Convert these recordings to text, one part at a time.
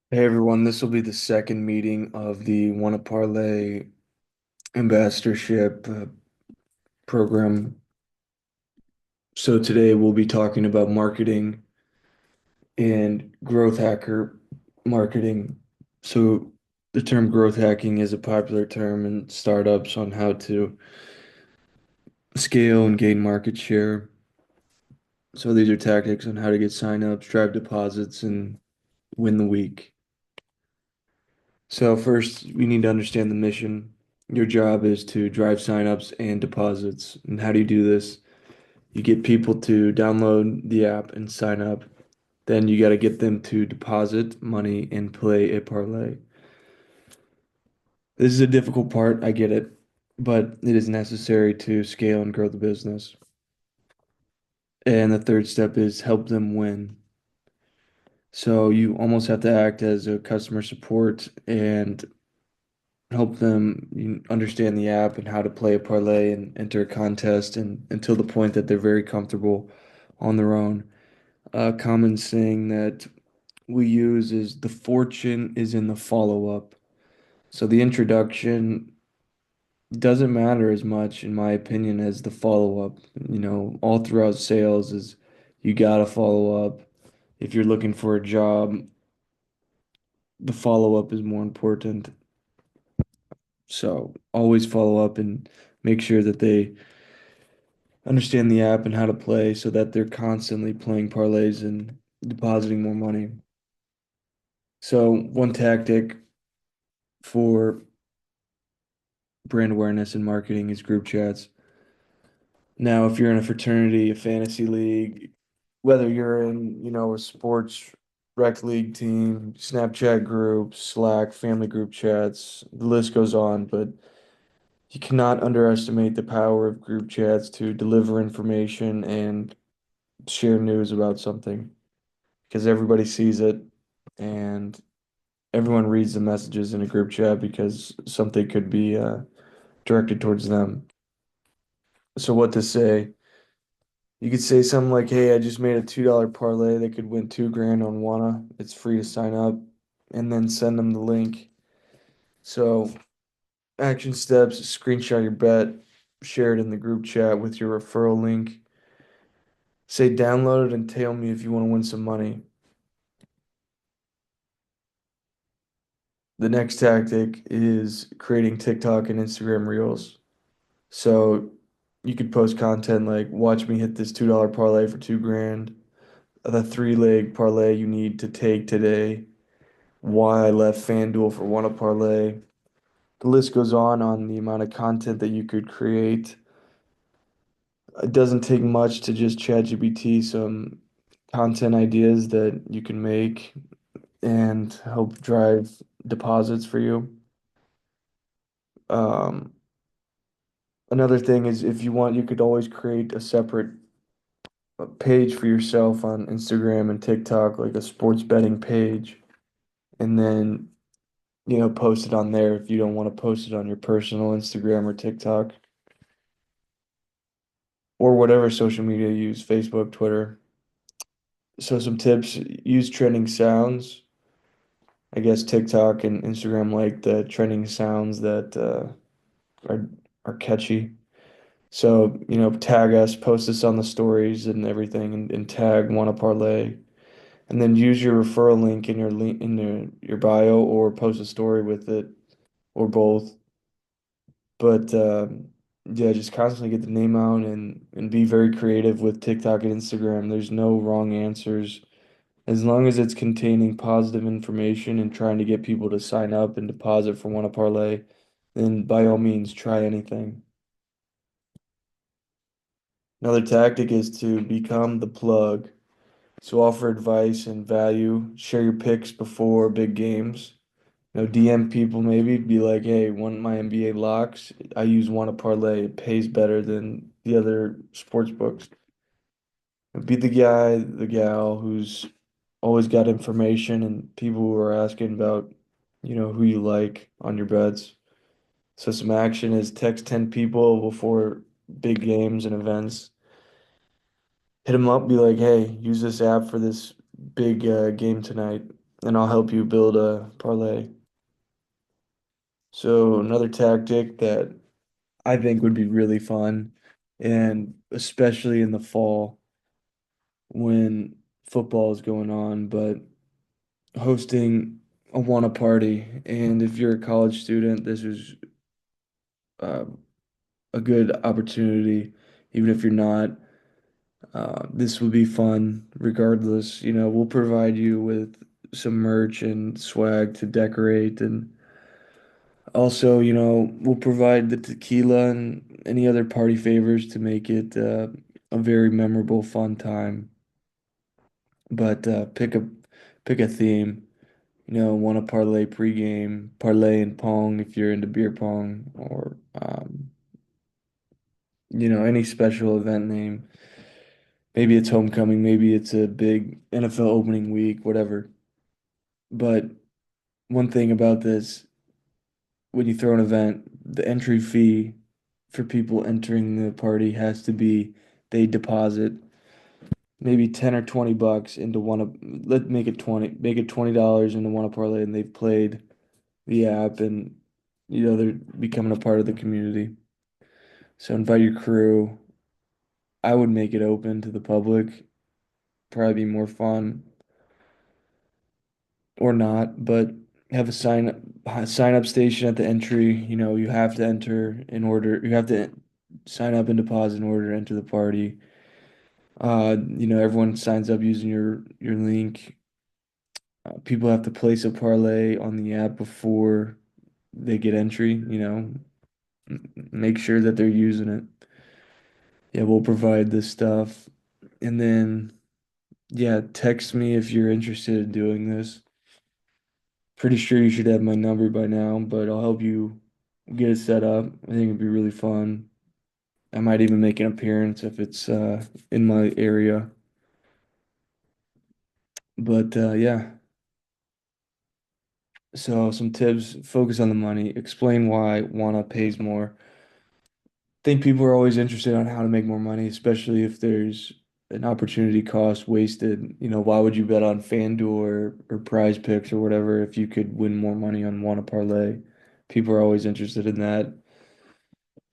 Hey everyone, this will be the second meeting of the Wanna Parlay ambassadorship program. So today we'll be talking about marketing and growth hacker marketing. So the term growth hacking is a popular term in startups on how to scale and gain market share. So these are tactics on how to get signups, drive deposits, and win the week. So first, we need to understand the mission. Your job is to drive signups and deposits. And how do you do this? You get people to download the app and sign up. Then you got to get them to deposit money and play a parlay. This is a difficult part, I get it, but it is necessary to scale and grow the business. And the third step is help them win. So you almost have to act as a customer support and help them understand the app and how to play a parlay and enter a contest and until the point that they're very comfortable on their own. A common saying that we use is the fortune is in the follow-up. So the introduction doesn't matter as much, in my opinion, as the follow-up. All throughout sales is you gotta follow up. If you're looking for a job, the follow-up is more important. So always follow up and make sure that they understand the app and how to play so that they're constantly playing parlays and depositing more money. So one tactic for brand awareness and marketing is group chats. Now, if you're in a fraternity, a fantasy league, whether you're in, a sports rec league team, Snapchat groups, Slack, family group chats, the list goes on, but you cannot underestimate the power of group chats to deliver information and share news about something because everybody sees it and everyone reads the messages in a group chat because something could be directed towards them. So what to say? You could say something like, "Hey, I just made a $2 parlay that could win 2 grand on Wanna. It's free to sign up," and then send them the link. So action steps: screenshot your bet, share it in the group chat with your referral link. Say download it and tell me if you want to win some money. The next tactic is creating TikTok and Instagram Reels. So you could post content like, "Watch me hit this $2 parlay for 2 grand, the 3 leg parlay you need to take today, why I left FanDuel for one a parlay." The list goes on the amount of content that you could create. It doesn't take much to just ChatGPT some content ideas that you can make and help drive deposits for you. Um, Another thing is if you want, you could always create a separate page for yourself on Instagram and TikTok, like a sports betting page, and then, post it on there if you don't want to post it on your personal Instagram or TikTok or whatever social media you use, Facebook, Twitter. So some tips, use trending sounds. I guess TikTok and Instagram like the trending sounds that are are catchy. So, tag us, post us on the stories and everything and tag Wanna Parlay. And then use your referral link in your bio or post a story with it or both. But yeah, just constantly get the name out and be very creative with TikTok and Instagram. There's no wrong answers. As long as it's containing positive information and trying to get people to sign up and deposit for Wanna Parlay, then by all means try anything. Another tactic is to become the plug. So offer advice and value, share your picks before big games. DM people maybe, be like, "Hey, want my NBA locks? I use Wanna Parlay. It pays better than the other sports books." Be the guy, the gal who's always got information and people who are asking about, who you like on your bets. So some action is text 10 people before big games and events. Hit them up, be like, "Hey, use this app for this big game tonight." and I'll help you build a parlay. So another tactic that I think would be really fun, and especially in the fall when football is going on, but hosting a wanna party. And if you're a college student, this is uh, a good opportunity. Even if you're not, this will be fun regardless. We'll provide you with some merch and swag to decorate, and also, we'll provide the tequila and any other party favors to make it a very memorable, fun time. But pick a theme. Want to parlay pregame, parlay and pong if you're into beer pong, or any special event name. Maybe it's homecoming, maybe it's a big NFL opening week, whatever. But one thing about this, when you throw an event, the entry fee for people entering the party has to be they deposit maybe 10 or $20 into one of, let make it 20, make it $20 into one parlay, and they've played the app, and they're becoming a part of the community. So invite your crew. I would make it open to the public, probably be more fun, or not, but have a sign up station at the entry. You have to enter in order, you have to sign up and deposit in order to enter the party. Everyone signs up using your link. People have to place a parlay on the app before they get entry, make sure that they're using it. Yeah, we'll provide this stuff. And then, yeah, text me if you're interested in doing this. Pretty sure you should have my number by now, but I'll help you get it set up. I think it'd be really fun. I might even make an appearance if it's in my area. But yeah, so some tips, focus on the money, explain why wanna pays more. Think people are always interested on how to make more money, especially if there's an opportunity cost wasted. Why would you bet on FanDuel or Prize Picks or whatever if you could win more money on Wanna Parlay? People are always interested in that.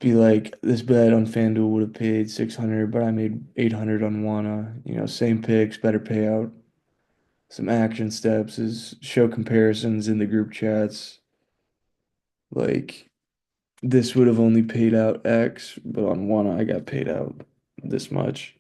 Be like, this bet on FanDuel would have paid 600, but I made 800 on Wanna. Same picks, better payout. Some action steps is show comparisons in the group chats. Like, this would have only paid out X, but on Wanna I got paid out this much.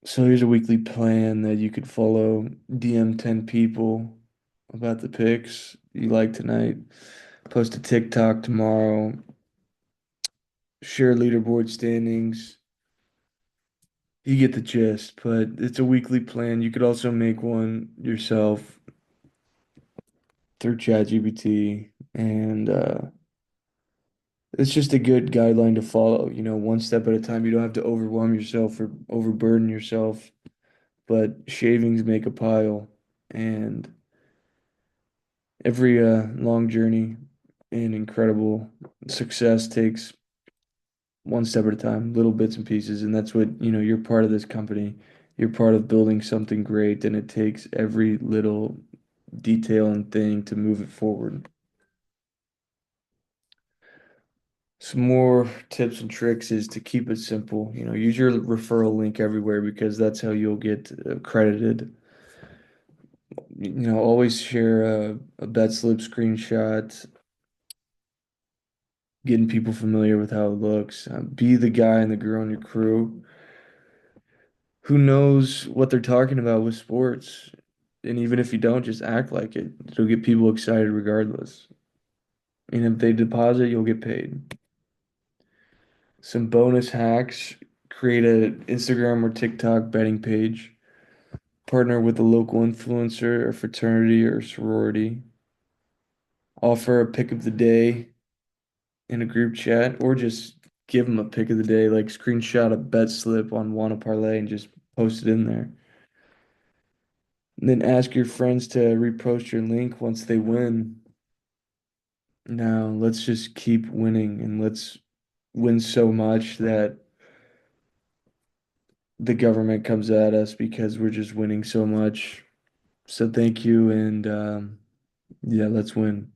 So here's a weekly plan that you could follow. DM 10 people about the picks you like tonight. Post a TikTok tomorrow. Share leaderboard standings. You get the gist, but it's a weekly plan. You could also make one yourself through ChatGPT, and it's just a good guideline to follow, one step at a time. You don't have to overwhelm yourself or overburden yourself, but shavings make a pile, and every long journey and incredible success takes one step at a time, little bits and pieces, and that's what, you're part of this company. You're part of building something great, and it takes every little detail and thing to move it forward. Some more tips and tricks is to keep it simple. Use your referral link everywhere because that's how you'll get credited. Always share a bet slip screenshot, getting people familiar with how it looks. Be the guy and the girl in your crew who knows what they're talking about with sports. And even if you don't, just act like it. It'll get people excited regardless. And if they deposit, you'll get paid. Some bonus hacks, create an Instagram or TikTok betting page. Partner with a local influencer, a fraternity or sorority. Offer a pick of the day in a group chat, or just give them a pick of the day, like screenshot a bet slip on Wanna Parlay and just post it in there. And then ask your friends to repost your link once they win. Now, let's just keep winning, and let's win so much that the government comes at us because we're just winning so much. So thank you, and yeah, let's win.